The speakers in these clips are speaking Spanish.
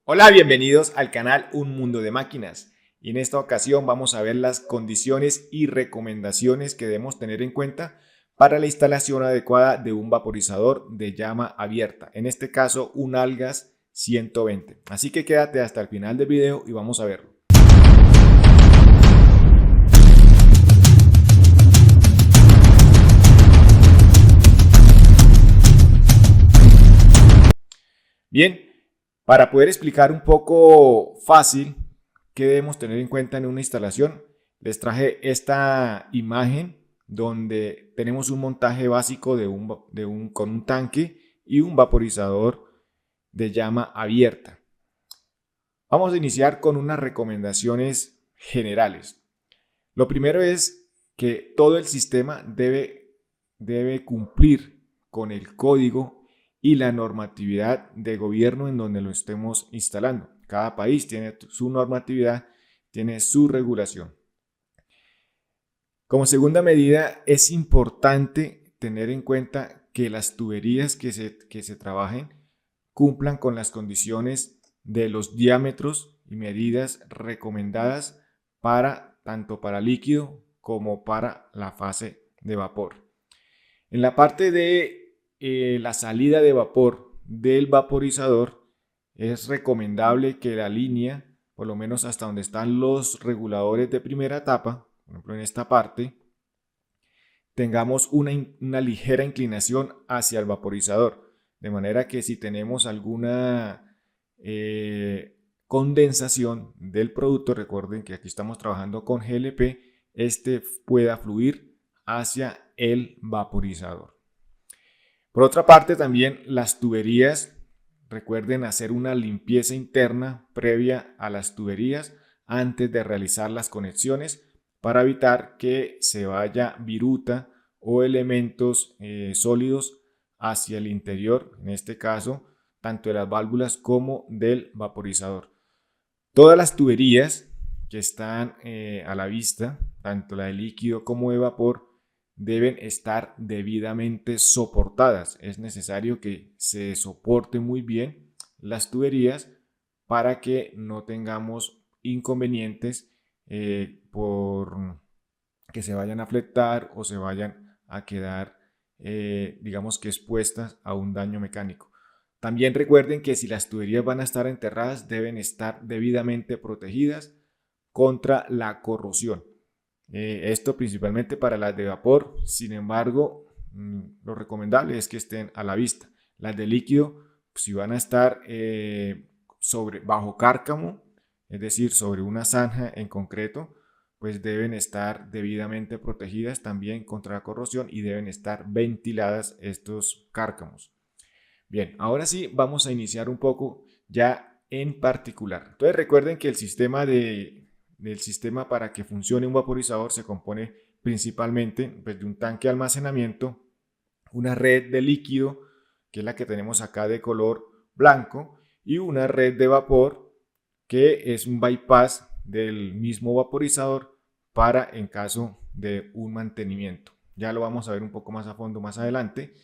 Hola, bienvenidos al canal Un Mundo de Máquinas. Y en esta ocasión vamos a ver las condiciones y recomendaciones que debemos tener en cuenta para la instalación adecuada de un vaporizador de llama abierta, en este caso un Algas 120. Así que quédate hasta el final del video y vamos a verlo. Bien, para poder explicar un poco fácil qué debemos tener en cuenta en una instalación, les traje esta imagen donde tenemos un montaje básico con un tanque y un vaporizador de llama abierta. Vamos a iniciar con unas recomendaciones generales. Lo primero es que todo el sistema debe cumplir con el código y la normatividad de gobierno en donde lo estemos instalando. Cada país tiene su normatividad, tiene su regulación. Como segunda medida, es importante tener en cuenta que las tuberías que se trabajen cumplan con las condiciones de los diámetros y medidas recomendadas para tanto para líquido como para la fase de vapor. En la parte de la salida de vapor del vaporizador, es recomendable que la línea, por lo menos hasta donde están los reguladores de primera etapa, por ejemplo en esta parte, tengamos una ligera inclinación hacia el vaporizador. De manera que si tenemos alguna condensación del producto, recuerden que aquí estamos trabajando con GLP, este pueda fluir hacia el vaporizador. Por otra parte, también las tuberías, recuerden hacer una limpieza interna previa a las tuberías antes de realizar las conexiones para evitar que se vaya viruta o elementos sólidos hacia el interior, en este caso, tanto de las válvulas como del vaporizador. Todas las tuberías que están a la vista, tanto la de líquido como de vapor, deben estar debidamente soportadas. Es necesario que se soporte muy bien las tuberías para que no tengamos inconvenientes por que se vayan a fletar o se vayan a quedar, digamos que expuestas a un daño mecánico. También recuerden que si las tuberías van a estar enterradas, deben estar debidamente protegidas contra la corrosión. Esto principalmente para las de vapor. Sin embargo, lo recomendable es que estén a la vista. Las de líquido, si van a estar bajo cárcamo, es decir, sobre una zanja en concreto, pues deben estar debidamente protegidas también contra la corrosión y deben estar ventiladas estos cárcamos. Bien, ahora sí vamos a iniciar un poco ya en particular. Entonces recuerden que del sistema para que funcione un vaporizador se compone principalmente pues, de un tanque de almacenamiento, una red de líquido, que es la que tenemos acá de color blanco, y una red de vapor, que es un bypass del mismo vaporizador para en caso de un mantenimiento. Ya lo vamos a ver un poco más a fondo más adelante.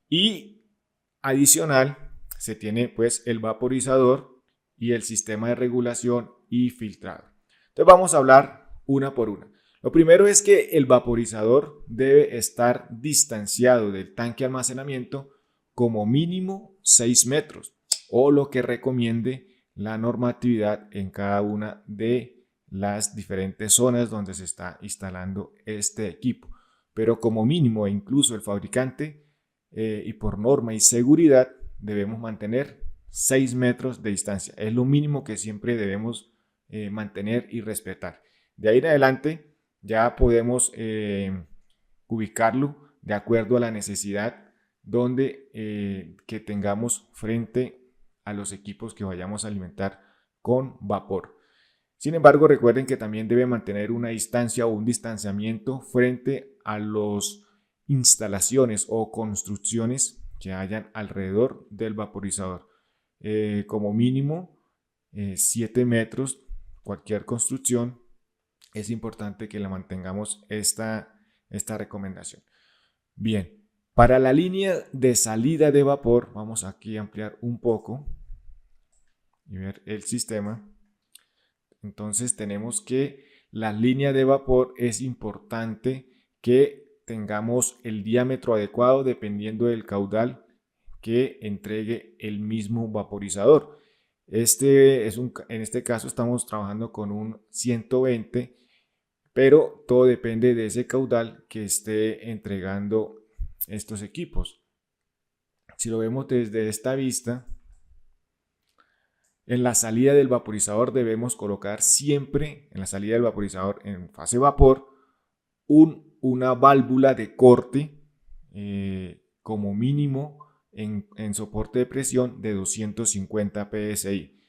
Y adicional, se tiene pues el vaporizador y el sistema de regulación y filtrado. Entonces vamos a hablar una por una. Lo primero es que el vaporizador debe estar distanciado del tanque de almacenamiento como mínimo 6 metros o lo que recomiende la normatividad en cada una de las diferentes zonas donde se está instalando este equipo. Pero como mínimo, e incluso el fabricante y por norma y seguridad debemos mantener 6 metros de distancia. Es lo mínimo que siempre debemos mantener y respetar. De ahí en adelante ya podemos ubicarlo de acuerdo a la necesidad donde que tengamos frente a los equipos que vayamos a alimentar con vapor. Sin embargo, recuerden que también debe mantener una distancia o un distanciamiento frente a las instalaciones o construcciones que hayan alrededor del vaporizador. Como mínimo 7 metros, cualquier construcción, es importante que la mantengamos esta recomendación. Bien, para la línea de salida de vapor, vamos aquí a ampliar un poco. y ver el sistema. Entonces tenemos que la línea de vapor es importante que tengamos el diámetro adecuado dependiendo del caudal que entregue el mismo vaporizador. En este caso estamos trabajando con un 120, pero todo depende de ese caudal que esté entregando estos equipos. Si lo vemos desde esta vista, en la salida del vaporizador debemos colocar siempre, en la salida del vaporizador en fase vapor, una válvula de corte como mínimo en soporte de presión de 250 psi.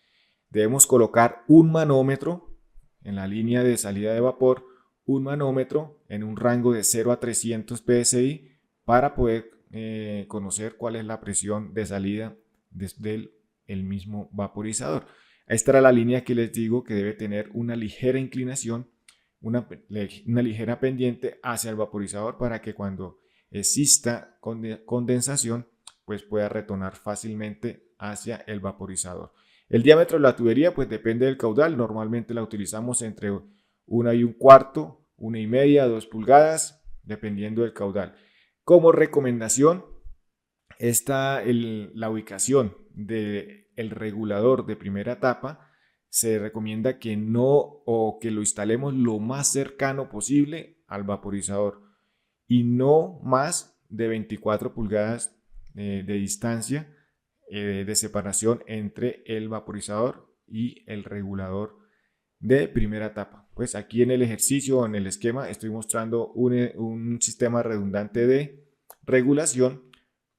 Debemos colocar un manómetro en la línea de salida de vapor, un manómetro en un rango de 0 a 300 psi para poder conocer cuál es la presión de salida desde el mismo vaporizador. Esta era la línea que les digo que debe tener una ligera inclinación, una ligera pendiente hacia el vaporizador para que cuando exista condensación pues pueda retornar fácilmente hacia el vaporizador. El diámetro de la tubería pues depende del caudal, normalmente la utilizamos entre 1,25, 1,5, 2 pulgadas, dependiendo del caudal. Como recomendación está la ubicación del regulador de primera etapa. Se recomienda que que lo instalemos lo más cercano posible al vaporizador y no más de 24 pulgadas de distancia de separación entre el vaporizador y el regulador de primera etapa. Pues aquí en el ejercicio, en el esquema, estoy mostrando un sistema redundante de regulación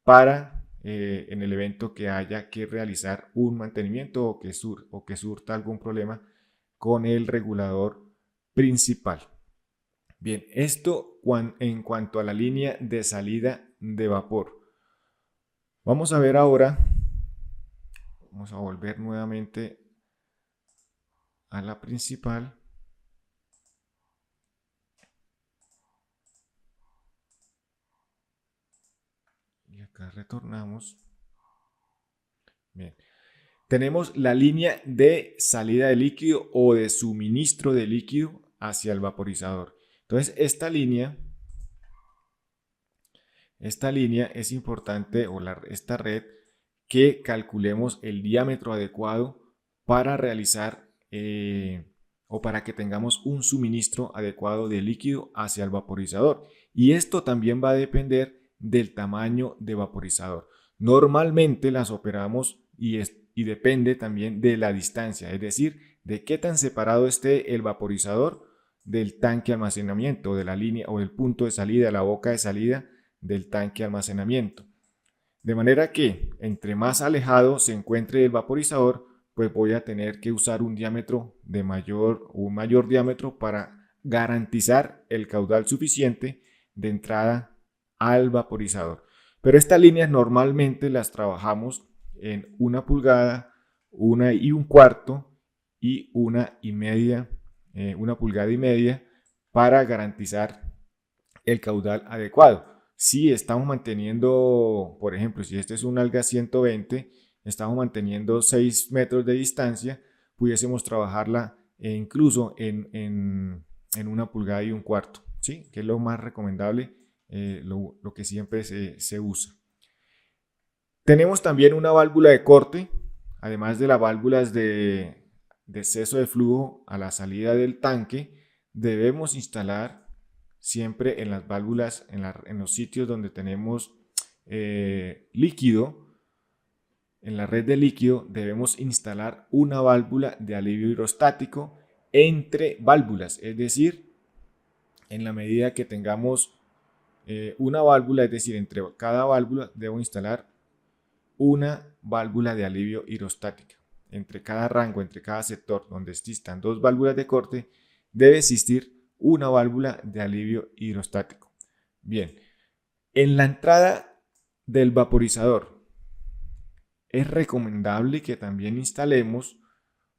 para en el evento que haya que realizar un mantenimiento o que surta algún problema con el regulador principal. Bien, esto en cuanto a la línea de salida de vapor. Vamos a ver ahora, vamos a volver nuevamente a la principal. Y acá retornamos. Bien. Tenemos la línea de salida de líquido o de suministro de líquido hacia el vaporizador. Entonces, esta línea es importante, esta red, que calculemos el diámetro adecuado para realizar o para que tengamos un suministro adecuado de líquido hacia el vaporizador. Y esto también va a depender del tamaño de vaporizador. Normalmente las operamos y depende también de la distancia, es decir, de qué tan separado esté el vaporizador del tanque de almacenamiento, de la línea o del punto de salida, la boca de salida del tanque de almacenamiento. De manera que entre más alejado se encuentre el vaporizador, pues voy a tener que usar un diámetro de un mayor diámetro para garantizar el caudal suficiente de entrada al vaporizador. Pero estas líneas normalmente las trabajamos en 1 pulgada, 1,25 y 1,5, 1 pulgada y media para garantizar el caudal adecuado. Si estamos manteniendo, por ejemplo, si este es un alga 120, estamos manteniendo 6 metros de distancia, pudiésemos trabajarla incluso en 1 pulgada y 1/4, ¿sí? Que es lo más recomendable, lo que siempre se usa. Tenemos también una válvula de corte, además de las válvulas de exceso de flujo a la salida del tanque. Debemos instalar siempre en las válvulas, en los sitios donde tenemos líquido, en la red de líquido debemos instalar una válvula de alivio hidrostático entre válvulas, es decir, en la medida que tengamos una válvula, es decir, entre cada válvula debo instalar una válvula de alivio hidrostática. Entre cada rango, entre cada sector donde existan 2 válvulas de corte, debe existir una válvula de alivio hidrostático. Bien, en la entrada del vaporizador es recomendable que también instalemos,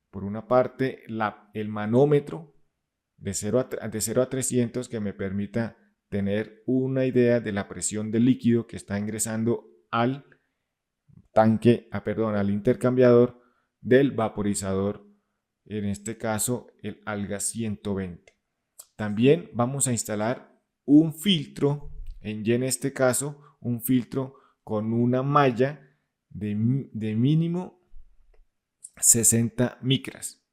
por una parte, el manómetro de 0 a 300 que me permita tener una idea de la presión del líquido que está ingresando al tanque, al intercambiador del vaporizador, en este caso el Alga 120. También vamos a instalar un filtro, en este caso un filtro con una malla de mínimo 60 micras,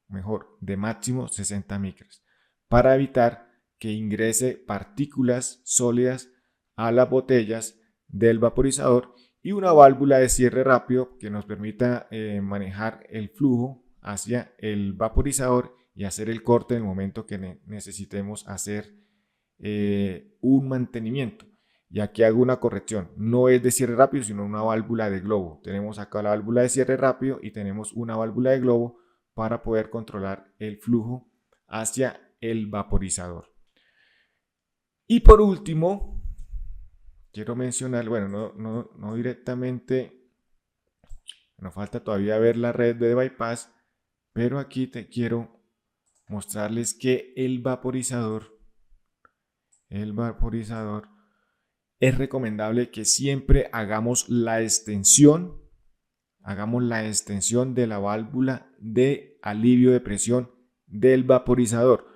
mejor, de máximo 60 micras, para evitar que ingrese partículas sólidas a las botellas del vaporizador, y una válvula de cierre rápido que nos permita manejar el flujo hacia el vaporizador y hacer el corte en el momento que necesitemos hacer un mantenimiento. Y aquí hago una corrección, no es de cierre rápido, sino una válvula de globo. Tenemos acá la válvula de cierre rápido y tenemos una válvula de globo para poder controlar el flujo hacia el vaporizador. Y por último, quiero mencionar, bueno, no directamente, nos falta todavía ver la red de bypass, pero aquí te quiero mostrarles que el vaporizador es recomendable que siempre hagamos la extensión de la válvula de alivio de presión del vaporizador.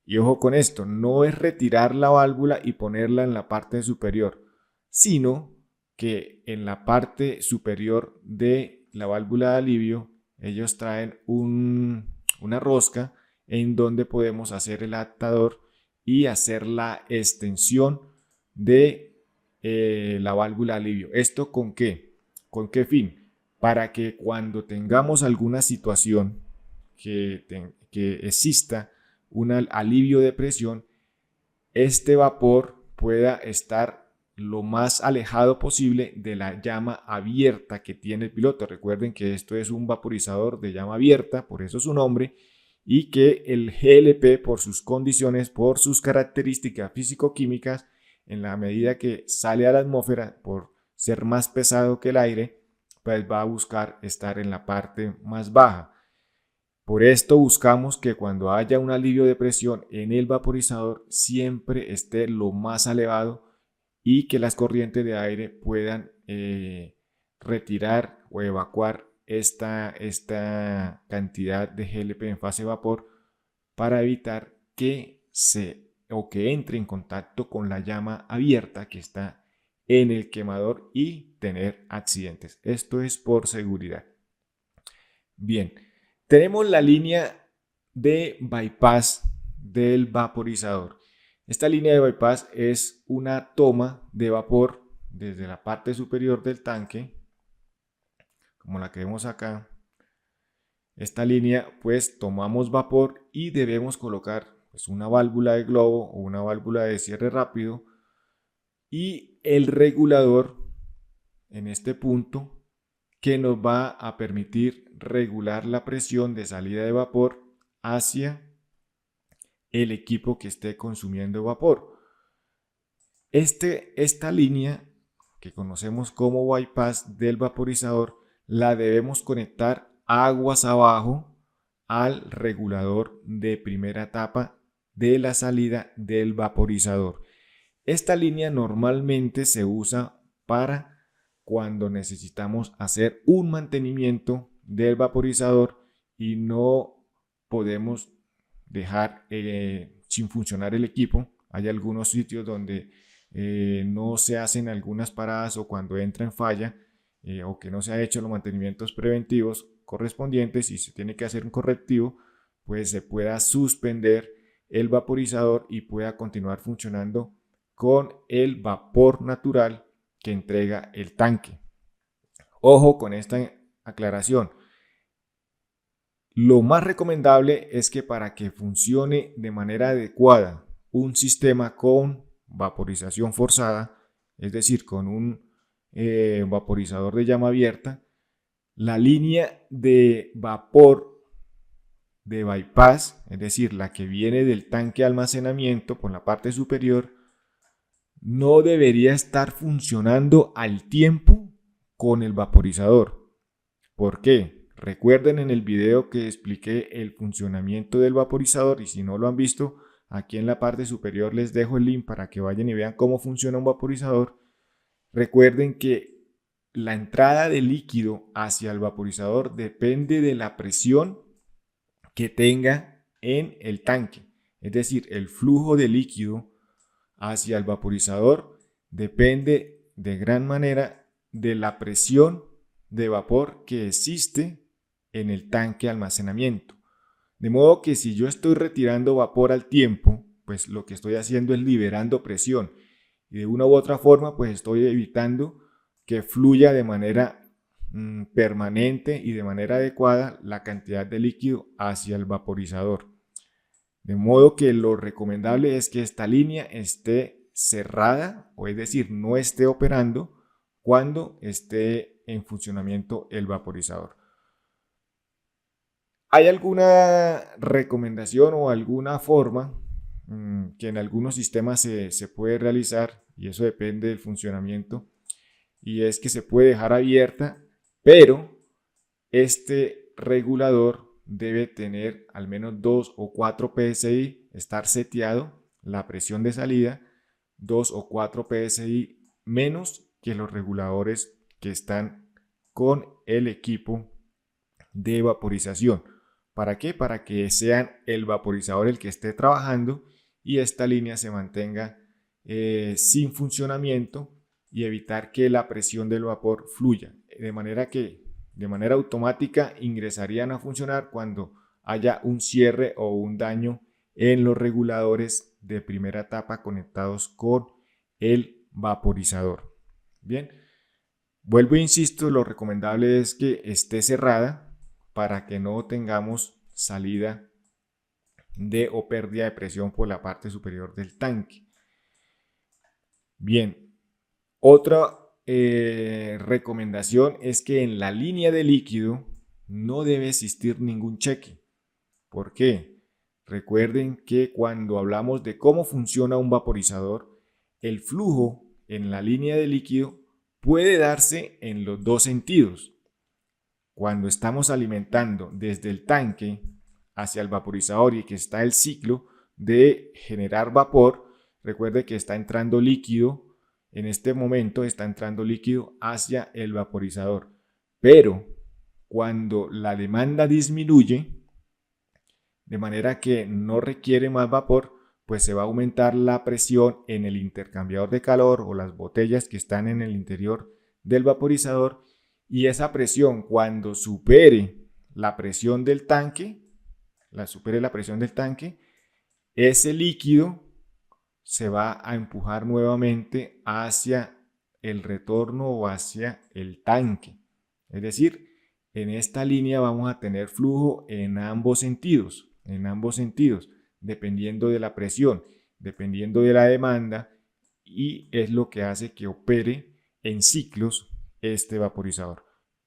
Y ojo con esto, no es retirar la válvula y ponerla en la parte superior, sino que en la parte superior de la válvula de alivio ellos traen una rosca en donde podemos hacer el adaptador y hacer la extensión de la válvula de alivio. ¿Esto con qué? ¿Con qué fin? Para que cuando tengamos alguna situación que exista un alivio de presión, este vapor pueda estar lo más alejado posible de la llama abierta que tiene el piloto. Recuerden que esto es un vaporizador de llama abierta, por eso su nombre, y que el GLP, por sus condiciones, por sus características físico-químicas, en la medida que sale a la atmósfera, por ser más pesado que el aire, pues va a buscar estar en la parte más baja. Por esto buscamos que cuando haya un alivio de presión en el vaporizador siempre esté lo más elevado y que las corrientes de aire puedan retirar o evacuar esta cantidad de GLP en fase vapor, para evitar que entre en contacto con la llama abierta que está en el quemador y tener accidentes. Esto es por seguridad. Bien. Tenemos la línea de bypass del vaporizador. Esta línea de bypass es una toma de vapor desde la parte superior del tanque, como la que vemos acá. Esta línea, pues tomamos vapor y debemos colocar pues, una válvula de globo o una válvula de cierre rápido y el regulador en este punto, que nos va a permitir regular la presión de salida de vapor hacia el equipo que esté consumiendo vapor. Esta línea que conocemos como bypass del vaporizador la debemos conectar aguas abajo al regulador de primera etapa de la salida del vaporizador. Esta línea normalmente se usa para cuando necesitamos hacer un mantenimiento del vaporizador y no podemos dejar sin funcionar el equipo. Hay algunos sitios donde no se hacen algunas paradas o cuando entra en falla o que no se ha hecho los mantenimientos preventivos correspondientes y se tiene que hacer un correctivo, pues se pueda suspender el vaporizador y pueda continuar funcionando con el vapor natural que entrega el tanque. Ojo con esta aclaración. Lo más recomendable es que para que funcione de manera adecuada un sistema con vaporización forzada, es decir, con un vaporizador de llama abierta, la línea de vapor de bypass, es decir, la que viene del tanque de almacenamiento por la parte superior, no debería estar funcionando al tiempo con el vaporizador. ¿Por qué? Recuerden en el video que expliqué el funcionamiento del vaporizador y si no lo han visto, aquí en la parte superior les dejo el link para que vayan y vean cómo funciona un vaporizador. Recuerden que la entrada de líquido hacia el vaporizador depende de la presión que tenga en el tanque. Es decir, el flujo de líquido hacia el vaporizador depende de gran manera de la presión de vapor que existe en el tanque de almacenamiento. De modo que si yo estoy retirando vapor al tiempo, pues lo que estoy haciendo es liberando presión. Y de una u otra forma, pues estoy evitando que fluya de manera permanente y de manera adecuada la cantidad de líquido hacia el vaporizador. De modo que lo recomendable es que esta línea esté cerrada, o es decir, no esté operando cuando esté en funcionamiento el vaporizador. ¿Hay alguna recomendación o alguna forma que en algunos sistemas se puede realizar? Y eso depende del funcionamiento. Y es que se puede dejar abierta, pero este regulador debe tener al menos 2 o 4 psi, estar seteado la presión de salida 2 o 4 psi menos que los reguladores que están con el equipo de vaporización. ¿Para qué? Para que sean el vaporizador el que esté trabajando y esta línea se mantenga sin funcionamiento y evitar que la presión del vapor fluya. De manera que de manera automática ingresarían a funcionar cuando haya un cierre o un daño en los reguladores de primera etapa conectados con el vaporizador. Bien, vuelvo e insisto, lo recomendable es que esté cerrada para que no tengamos salida de o pérdida de presión por la parte superior del tanque. Bien, otra recomendación es que en la línea de líquido no debe existir ningún cheque. ¿Por qué? Recuerden que cuando hablamos de cómo funciona un vaporizador, el flujo en la línea de líquido puede darse en los dos sentidos. Cuando estamos alimentando desde el tanque hacia el vaporizador y que está el ciclo de generar vapor, recuerde que está entrando líquido, en este momento está entrando líquido hacia el vaporizador. Pero cuando la demanda disminuye, de manera que no requiere más vapor, pues se va a aumentar la presión en el intercambiador de calor o las botellas que están en el interior del vaporizador, y esa presión cuando supere la presión del tanque, ese líquido se va a empujar nuevamente hacia el retorno o hacia el tanque. Es decir, en esta línea vamos a tener flujo en ambos sentidos, dependiendo de la presión, dependiendo de la demanda, y es lo que hace que opere en ciclos este vaporizador.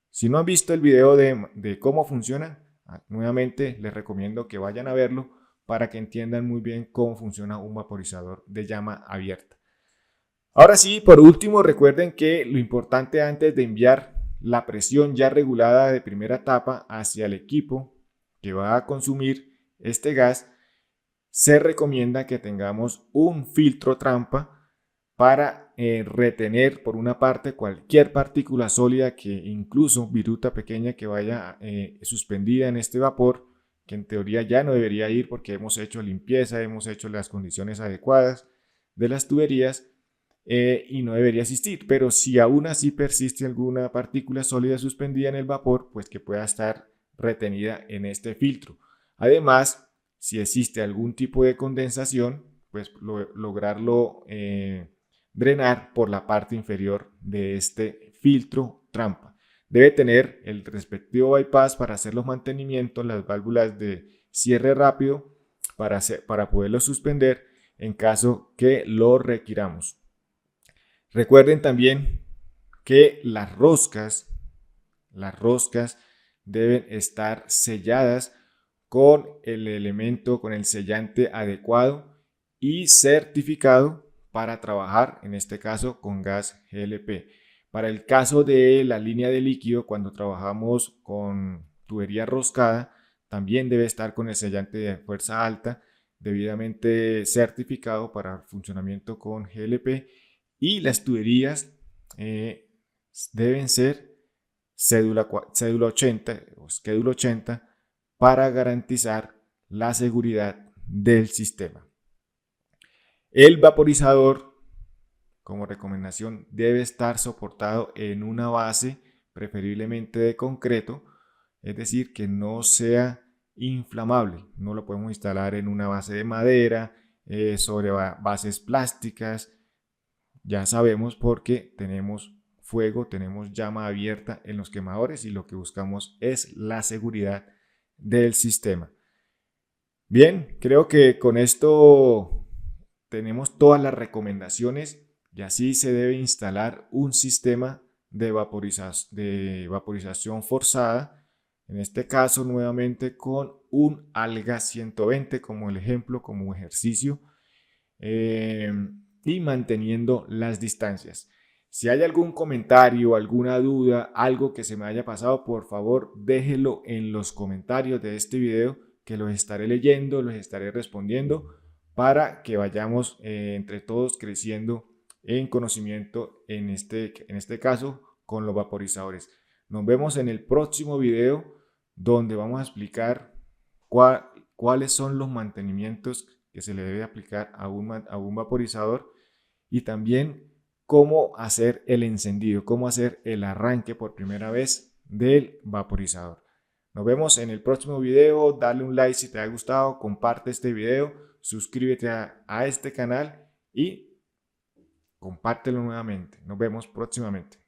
Si no han visto el video de cómo funciona, nuevamente les recomiendo que vayan a verlo para que entiendan muy bien cómo funciona un vaporizador de llama abierta. Ahora sí, por último, recuerden que lo importante antes de enviar la presión ya regulada de primera etapa hacia el equipo que va a consumir este gas, se recomienda que tengamos un filtro trampa para retener por una parte cualquier partícula sólida, que incluso viruta pequeña que vaya suspendida en este vapor, que en teoría ya no debería ir porque hemos hecho limpieza, hemos hecho las condiciones adecuadas de las tuberías y no debería existir. Pero si aún así persiste alguna partícula sólida suspendida en el vapor, pues que pueda estar retenida en este filtro. Además, si existe algún tipo de condensación, pues lograrlo drenar por la parte inferior de este filtro trampa. Debe tener el respectivo bypass para hacer los mantenimientos, las válvulas de cierre rápido para poderlo suspender en caso que lo requiramos. Recuerden también que las roscas deben estar selladas con el elemento, con el sellante adecuado y certificado para trabajar, en este caso, con gas GLP. Para el caso de la línea de líquido, cuando trabajamos con tubería roscada, también debe estar con el sellante de fuerza alta, debidamente certificado para funcionamiento con GLP, y las tuberías deben ser cédula 80 o Schedule 80 para garantizar la seguridad del sistema. El vaporizador, como recomendación, debe estar soportado en una base, preferiblemente de concreto, es decir, que no sea inflamable. No lo podemos instalar en una base de madera, sobre bases plásticas. Ya sabemos porque tenemos fuego, tenemos llama abierta en los quemadores y lo que buscamos es la seguridad del sistema. Bien, creo que con esto tenemos todas las recomendaciones y así se debe instalar un sistema de vaporización forzada, en este caso nuevamente con un Alga 120 como el ejemplo, como ejercicio, y manteniendo las distancias. Si hay algún comentario, alguna duda, algo que se me haya pasado, por favor déjelo en los comentarios de este video, que los estaré leyendo, los estaré respondiendo para que vayamos entre todos creciendo en conocimiento en este caso con los vaporizadores. Nos vemos en el próximo video donde vamos a explicar cuáles son los mantenimientos que se le debe aplicar a un vaporizador y también cómo hacer el encendido, cómo hacer el arranque por primera vez del vaporizador. Nos vemos en el próximo video, dale un like si te ha gustado, comparte este video, suscríbete a este canal y compártelo nuevamente. Nos vemos próximamente.